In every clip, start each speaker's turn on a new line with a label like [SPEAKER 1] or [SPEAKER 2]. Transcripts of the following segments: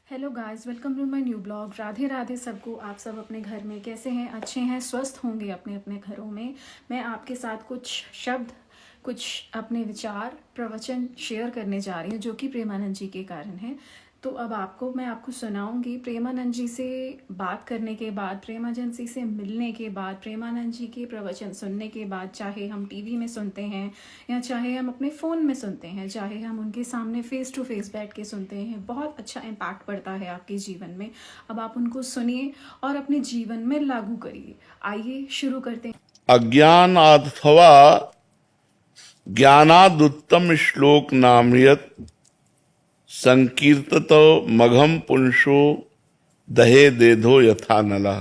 [SPEAKER 1] Hello guys, welcome to my new blog. Radhe Radhe सबको। आप सब अपने घर में कैसे हैं? अच्छे हैं, स्वस्थ होंगे अपने अपने घरों में। मैं आपके साथ कुछ शब्द, कुछ अपने विचार, प्रवचन शेयर करने जा रही हूँ जो कि प्रेमानंद जी के कारण है। तो अब मैं आपको सुनाऊंगी। प्रेमानंद जी से बात करने के बाद, प्रेमानंद जी से मिलने के बाद, प्रेमानंद जी के प्रवचन सुनने के बाद, चाहे हम टीवी में सुनते हैं या चाहे हम अपने फ़ोन में सुनते हैं, चाहे हम उनके सामने फेस टू फेस बैठ के सुनते हैं, बहुत अच्छा इम्पैक्ट पड़ता है आपके जीवन में। अब आप उनको सुनिए और अपने जीवन में लागू करिए। आइए शुरू करते हैं।
[SPEAKER 2] अज्ञान अथवा ज्ञानादुत्तम श्लोक नामयत संकीर्तत मघम पुंसो दहे देधो यथा नला।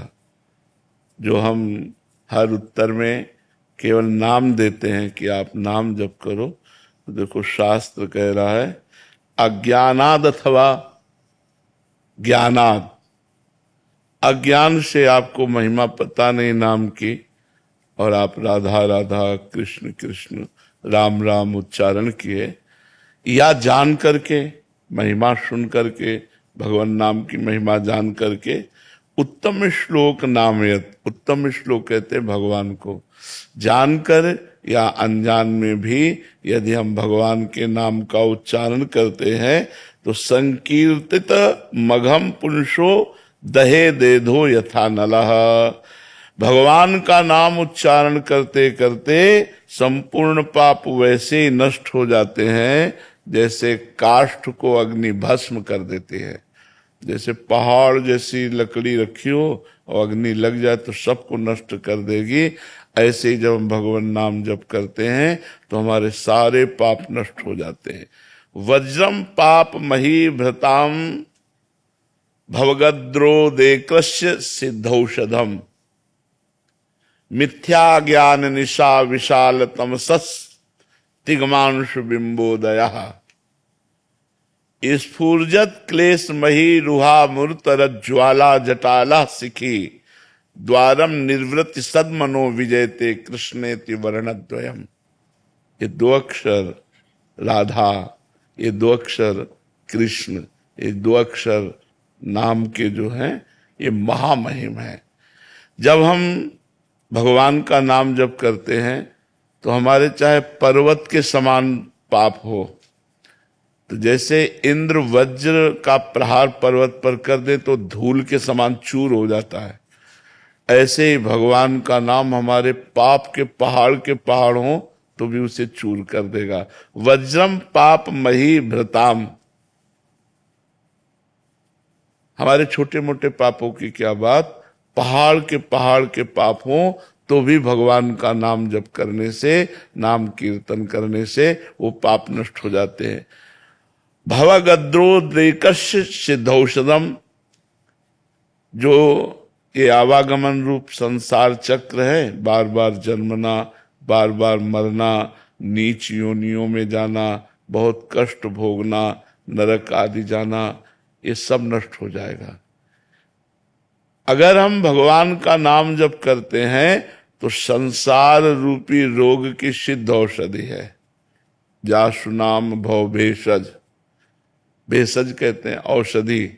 [SPEAKER 2] जो हम हर उत्तर में केवल नाम देते हैं कि आप नाम जप करो, तो देखो शास्त्र कह रहा है अज्ञानाद अथवा ज्ञानाद। अज्ञान से आपको महिमा पता नहीं नाम की, और आप राधा राधा कृष्ण कृष्ण राम राम उच्चारण किए, या जान करके महिमा सुन करके भगवान नाम की महिमा जान करके उत्तम श्लोक नामयत। उत्तम श्लोक कहते हैं भगवान को। जानकर या अनजान में भी यदि हम भगवान के नाम का उच्चारण करते हैं तो संकीर्तित मघम पुंसो दहे देधो यथा नलः। भगवान का नाम उच्चारण करते करते संपूर्ण पाप वैसे ही नष्ट हो जाते हैं जैसे काष्ठ को अग्नि भस्म कर देती है। जैसे पहाड़ जैसी लकड़ी रखी हो और अग्नि लग जाए तो सबको नष्ट कर देगी। ऐसे ही जब हम भगवान नाम जप करते हैं तो हमारे सारे पाप नष्ट हो जाते हैं। वज्रम पाप मही भृताम भवगद्रो देकृष्य सिद्धौषधम मिथ्या ज्ञान निशा विशाल तमसस तिग्मांशु बिंबोदय स्फूर्जत क्लेश मही रुहा मूर्तर ज्वाला जटाला सिखी द्वारम निर्वृत्ति सदमनो विजयते कृष्णेति वर्णद्वयम। ये दो अक्षर राधा, ये दो अक्षर कृष्ण, ये दो अक्षर नाम के जो हैं ये महामहिम है। जब हम भगवान का नाम जप करते हैं तो हमारे चाहे पर्वत के समान पाप हो, तो जैसे इंद्र वज्र का प्रहार पर्वत पर कर दे तो धूल के समान चूर हो जाता है, ऐसे ही भगवान का नाम हमारे पाप के पहाड़ हो तो भी उसे चूर कर देगा। वज्रम पाप मही भृताम। हमारे छोटे मोटे पापों की क्या बात, पहाड़ के पाप हो तो भी भगवान का नाम जप करने से, नाम कीर्तन करने से वो पाप नष्ट हो जाते हैं। भवगद्रोद्रेकस्य सिद्धौषधम। जो ये आवागमन रूप संसार चक्र है, बार बार जन्मना, बार बार मरना, नीच योनियों में जाना, बहुत कष्ट भोगना, नरक आदि जाना, ये सब नष्ट हो जाएगा अगर हम भगवान का नाम जप करते हैं। तो संसार रूपी रोग की सिद्ध औषधि है। जासु नाम भव भेषज। भेषज कहते हैं औषधि,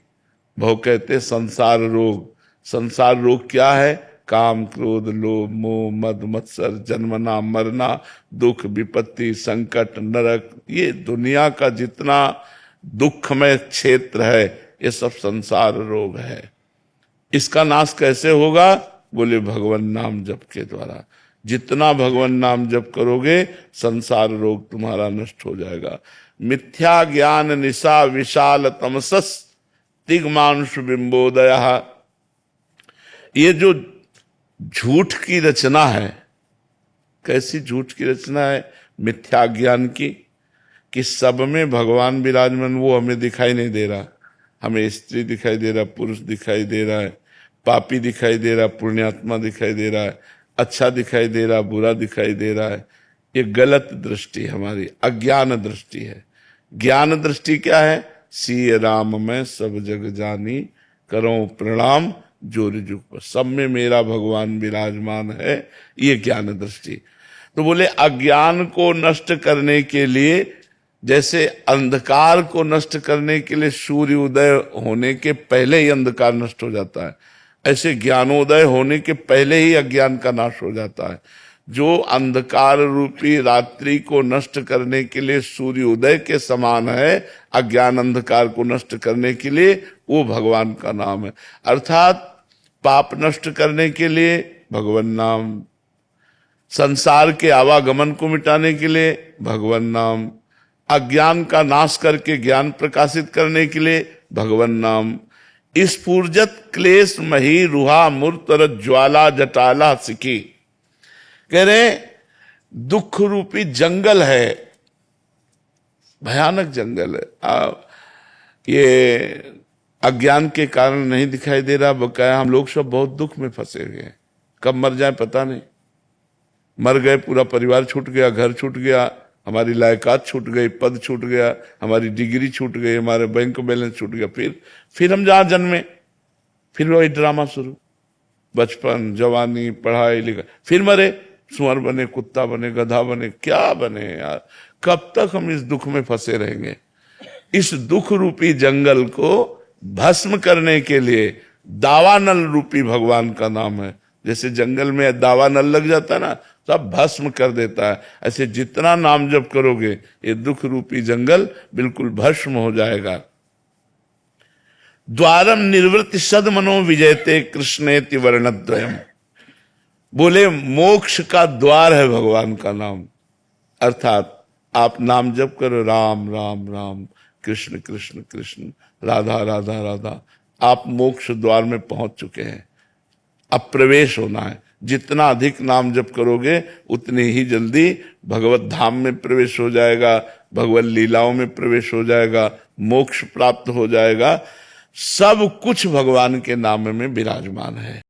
[SPEAKER 2] भव कहते हैं संसार रोग। संसार रोग क्या है? काम क्रोध लोभ मोह मद मत्सर, जन्मना मरना, दुख विपत्ति संकट नरक, ये दुनिया का जितना दुखमय क्षेत्र है ये सब संसार रोग है। इसका नाश कैसे होगा? बोले भगवान नाम जप के द्वारा। जितना भगवान नाम जप करोगे संसार रोग तुम्हारा नष्ट हो जाएगा। मिथ्या ज्ञान निशा विशाल तमसस तिग्मांशु बिंबोदय। ये जो झूठ की रचना है, कैसी झूठ की रचना है? मिथ्या ज्ञान की, कि सब में भगवान विराजमान, वो हमें दिखाई नहीं दे रहा। हमें स्त्री दिखाई दे रहा, पुरुष दिखाई दे रहा है, पापी दिखाई दे रहा, पुण्यात्मा दिखाई दे रहा है, अच्छा दिखाई दे रहा, बुरा दिखाई दे रहा है। ये गलत दृष्टि हमारी अज्ञान दृष्टि है। ज्ञान दृष्टि क्या है? सी राम मैं सब जग जानी, करो प्रणाम जोर जुग पर। सब में मेरा भगवान विराजमान है, ये ज्ञान दृष्टि। तो बोले अज्ञान को नष्ट करने के लिए जैसे अंधकार को नष्ट करने के लिए सूर्य उदय होने के पहले ही अंधकार नष्ट हो जाता है, ऐसे ज्ञानोदय होने के पहले ही अज्ञान का नाश हो जाता है। जो अंधकार रूपी रात्रि को नष्ट करने के लिए सूर्य उदय के समान है, अज्ञान अंधकार को नष्ट करने के लिए, वो भगवान का नाम है। अर्थात पाप नष्ट करने के लिए भगवान नाम, संसार के आवागमन को मिटाने के लिए भगवान नाम, अज्ञान का नाश करके ज्ञान प्रकाशित करने के लिए भगवान नाम। स्फूर्जत क्लेश मही रुहा मूर्तर ज्वाला जटाला सिकी। कह रहे दुख रूपी जंगल है, भयानक जंगल है। ये अज्ञान के कारण नहीं दिखाई दे रहा, बकाया हम लोग सब बहुत दुख में फंसे हुए हैं। कब मर जाए पता नहीं। मर गए, पूरा परिवार छूट गया, घर छूट गया, हमारी लायकात छूट गई, पद छूट गया, हमारी डिग्री छूट गई, हमारे बैंक बैलेंस छूट गया। फिर हम जहां जन्मे, फिर वही ड्रामा शुरू। बचपन, जवानी, पढ़ाई लिखाई, फिर मरे, सुअर बने, कुत्ता बने, गधा बने, क्या बने यार। कब तक हम इस दुख में फंसे रहेंगे। इस दुख रूपी जंगल को भस्म करने के लिए दावानल रूपी भगवान का नाम है। जैसे जंगल में दावानल लग जाता है ना, सब भस्म कर देता है। ऐसे जितना नाम जप करोगे ये दुख रूपी जंगल बिल्कुल भस्म हो जाएगा। द्वारम निर्वृत्ति सदमनो विजयते कृष्णेति वर्णद्वयम। बोले मोक्ष का द्वार है भगवान का नाम। अर्थात आप नाम जप करो, राम राम राम, कृष्ण कृष्ण कृष्ण, राधा राधा राधा, आप मोक्ष द्वार में पहुंच चुके हैं। अब प्रवेश होना है। जितना अधिक नाम जप करोगे उतनी ही जल्दी भगवत धाम में प्रवेश हो जाएगा, भगवत लीलाओं में प्रवेश हो जाएगा, मोक्ष प्राप्त हो जाएगा। सब कुछ भगवान के नाम में विराजमान है।